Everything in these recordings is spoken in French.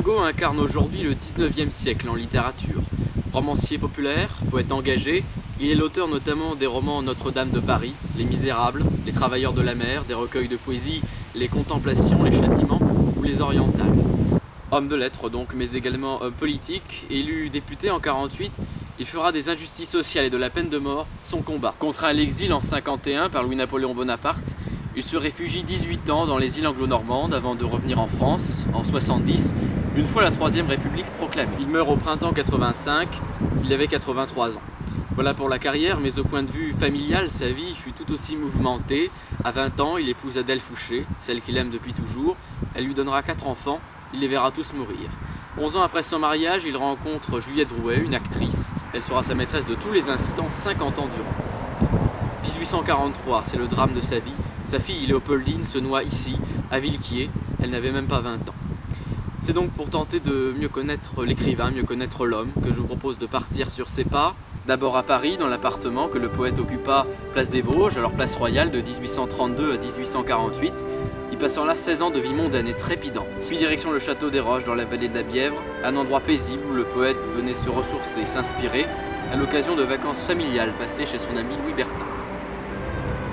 Hugo incarne aujourd'hui le 19e siècle en littérature. Romancier populaire, poète engagé, il est l'auteur notamment des romans Notre-Dame de Paris, Les Misérables, Les Travailleurs de la mer, des recueils de poésie, Les Contemplations, Les Châtiments ou Les Orientales. Homme de lettres donc, mais également homme politique, élu député en 1948, il fera des injustices sociales et de la peine de mort son combat. Contraint à l'exil en 1951 par Louis-Napoléon Bonaparte, il se réfugie 18 ans dans les îles anglo-normandes avant de revenir en France en 1970, une fois la Troisième République proclamée. Il meurt au printemps 85, il avait 83 ans. Voilà pour la carrière, mais au point de vue familial, sa vie fut tout aussi mouvementée. À 20 ans, il épouse Adèle Fouché, celle qu'il aime depuis toujours. Elle lui donnera 4 enfants, il les verra tous mourir. 11 ans après son mariage, il rencontre Juliette Drouet, une actrice. Elle sera sa maîtresse de tous les instants, 50 ans durant. 1843, c'est le drame de sa vie. Sa fille Léopoldine se noie ici, à Villequier. Elle n'avait même pas 20 ans. C'est donc pour tenter de mieux connaître l'écrivain, mieux connaître l'homme, que je vous propose de partir sur ses pas. D'abord à Paris, dans l'appartement que le poète occupa place des Vosges, alors place royale de 1832 à 1848, y passant là 16 ans de vie mondaine et trépidante. Puis direction le château des Roches dans la vallée de la Bièvre, un endroit paisible où le poète venait se ressourcer, s'inspirer, à l'occasion de vacances familiales passées chez son ami Louis Bertin.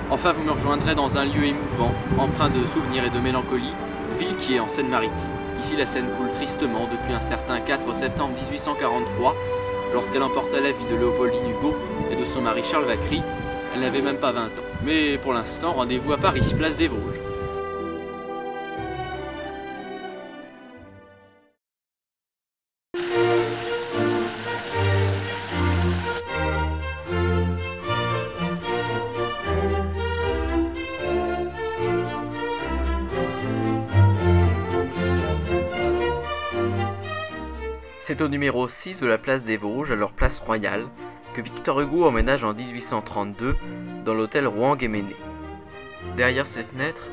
Enfin, vous me rejoindrez dans un lieu émouvant, empreint de souvenirs et de mélancolie, Villequier en Seine-Maritime. Ici, la Seine coule tristement depuis un certain 4 septembre 1843, lorsqu'elle emporta la vie de Léopoldine Hugo et de son mari Charles Vacry. Elle n'avait même pas 20 ans. Mais pour l'instant, rendez-vous à Paris, place des Vosges. C'est au numéro 6 de la place des Vosges, alors place royale, que Victor Hugo emménage en 1832 dans l'hôtel Rouen-Guéméné. Derrière ses fenêtres,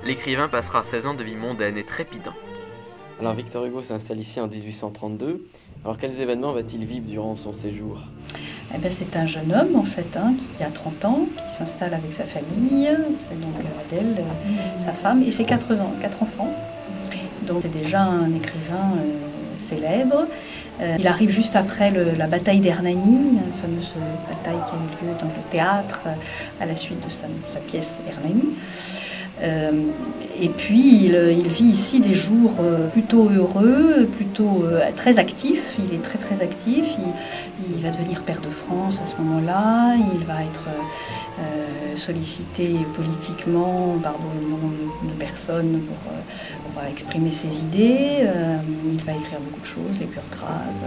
l'écrivain passera 16 ans de vie mondaine et trépidante. Alors Victor Hugo s'installe ici en 1832. Alors quels événements va-t-il vivre durant son séjour ? Eh bien, c'est un jeune homme en fait, qui a 30 ans, qui s'installe avec sa famille, c'est donc Adèle, sa femme, et ses 4 enfants. Donc c'est déjà un écrivain célèbre. Il arrive juste après la bataille d'Hernani, la fameuse bataille qui a eu lieu dans le théâtre à la suite de sa pièce Hernani. Et puis il vit ici des jours plutôt heureux, plutôt très actif. Il est très très actif. Il va devenir pair de France à ce moment-là. Il va être sollicité politiquement par de nombreuses personnes pour exprimer ses idées. Il va écrire beaucoup de choses, les Burgraves.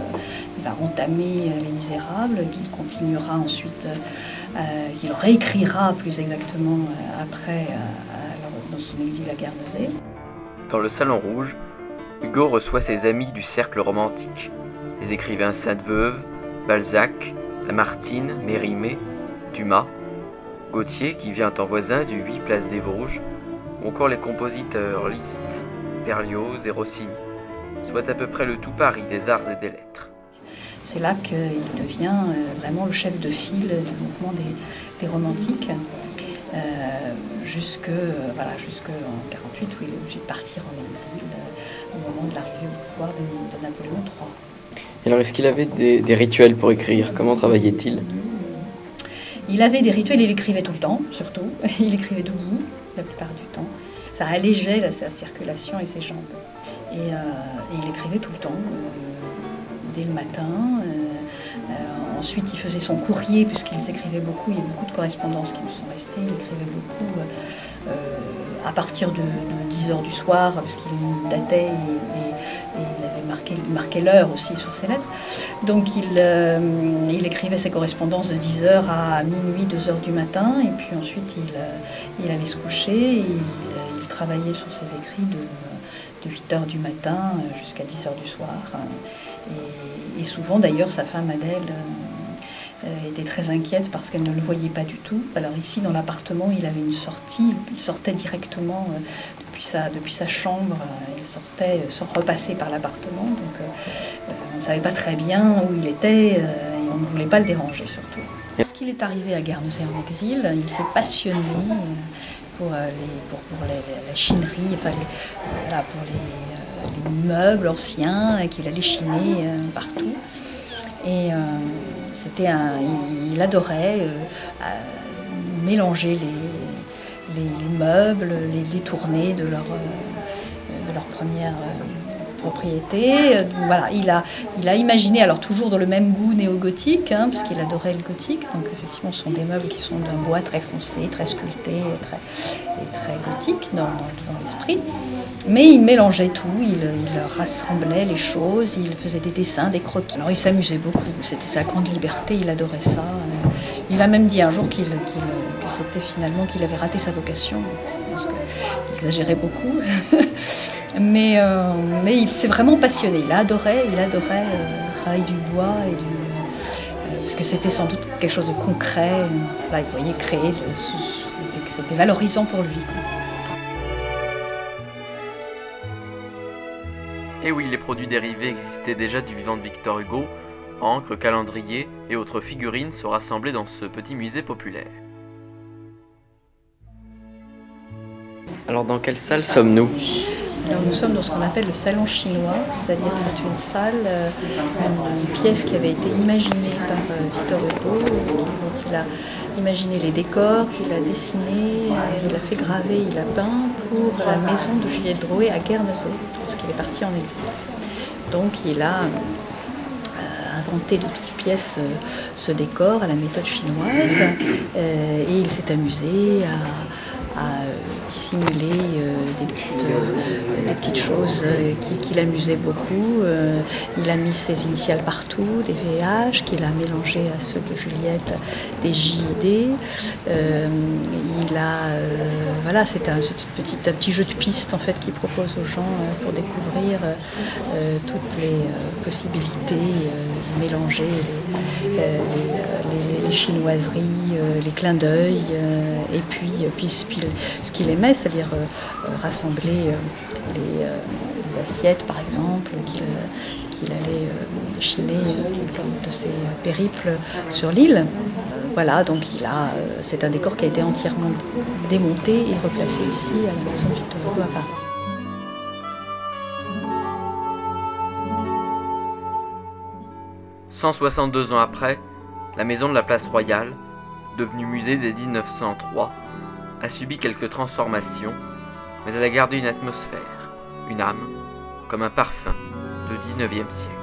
Il va entamer Les Misérables, qu'il continuera ensuite, qu'il réécrira plus exactement après dans son exil à Guernesey. Dans le Salon Rouge, Hugo reçoit ses amis du cercle romantique, les écrivains Sainte-Beuve, Balzac, Lamartine, Mérimée, Dumas, Gautier qui vient en voisin du 8 place des Vosges, ou encore les compositeurs Liszt, Berlioz et Rossini, soit à peu près le tout Paris des arts et des lettres. C'est là qu'il devient vraiment le chef de file du mouvement des romantiques, jusqu'en 1948 où il est obligé de partir en exil au moment de l'arrivée au pouvoir de Napoléon III. Et alors est-ce qu'il avait des rituels pour écrire ? Comment travaillait-il ? Il avait des rituels, il écrivait tout le temps, surtout. Il écrivait debout, la plupart du temps. Ça allégeait sa circulation et ses jambes. Et il écrivait tout le temps, dès le matin. Ensuite, il faisait son courrier, puisqu'ils écrivaient beaucoup. Il y a beaucoup de correspondances qui nous sont restées. Il écrivait beaucoup à partir de 10h du soir, puisqu'il datait et il marquait l'heure aussi sur ses lettres. Donc il écrivait ses correspondances de 10h à minuit, 2h du matin, et puis ensuite il allait se coucher, et il travaillait sur ses écrits de 8h du matin jusqu'à 10h du soir. Et souvent d'ailleurs sa femme Adèle était très inquiète parce qu'elle ne le voyait pas du tout. Alors ici dans l'appartement il avait une sortie, il sortait directement depuis sa chambre, il sortait sans repasser par l'appartement, donc on ne savait pas très bien où il était et on ne voulait pas le déranger surtout. Lorsqu'il est arrivé à Guernesey en exil, il s'est passionné pour la chinerie, pour les meubles anciens qu'il allait chiner partout. Et il adorait mélanger les meubles, les détourner de leur première propriété. Voilà, il a imaginé, alors toujours dans le même goût néo-gothique, puisqu'il adorait le gothique, donc effectivement ce sont des meubles qui sont d'un bois très foncé, très sculpté et très gothique dans l'esprit. Mais il mélangeait tout, il rassemblait les choses, il faisait des dessins, des croquis. Alors il s'amusait beaucoup, c'était sa grande liberté, il adorait ça. Il a même dit un jour que c'était finalement qu'il avait raté sa vocation. Je pense qu'il exagérait beaucoup. Mais il s'est vraiment passionné, il adorait le travail du bois, parce que c'était sans doute quelque chose de concret. Là, il voyait créer, c'était valorisant pour lui. Et oui, les produits dérivés existaient déjà du vivant de Victor Hugo. Encre, calendrier et autres figurines sont rassemblées dans ce petit musée populaire. Alors dans quelle salle sommes-nous ? Alors nous sommes dans ce qu'on appelle le salon chinois, c'est-à-dire c'est une salle, une pièce qui avait été imaginée par Victor Hugo, dont il a imaginé les décors, qu'il a dessinés, il a fait graver, il a peint pour la maison de Juliette Drouet à Guernesey, lorsqu'il est parti en exil. Donc il a inventé de toutes pièces ce décor à la méthode chinoise et il s'est amusé à dissimuler des petites choses qui l'amusaient beaucoup. Il a mis ses initiales partout, des VH, qu'il a mélangé à ceux de Juliette, des J et D. Voilà, c'est un petit jeu de piste en fait qu'il propose aux gens pour découvrir toutes les possibilités, mélanger les chinoiseries, les clins d'œil, et puis ce qu'il aimait, c'est-à-dire rassembler les assiettes, par exemple, qu'il allait chiner lors de ses périples sur l'île. Voilà, donc c'est un décor qui a été entièrement démonté et replacé ici à la maison de Victor Hugo à Paris. « 162 ans après, la maison de la Place Royale, devenue musée dès 1903, a subi quelques transformations, mais elle a gardé une atmosphère, une âme, comme un parfum de 19e siècle.